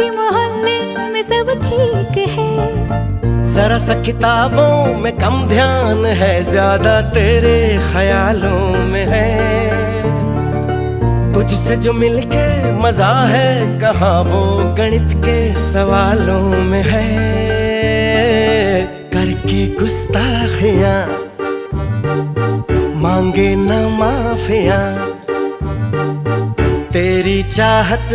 बाकी मोहल्ले में सब ठीक है। जरा सा किताबों में कम ध्यान है, ज्यादा तेरे ख्यालों में है। तुझसे जो मिलके मजा है, कहाँ वो गणित के सवालों में है। करके गुस्ताखियां मांगे न माफियां, तेरी चाहत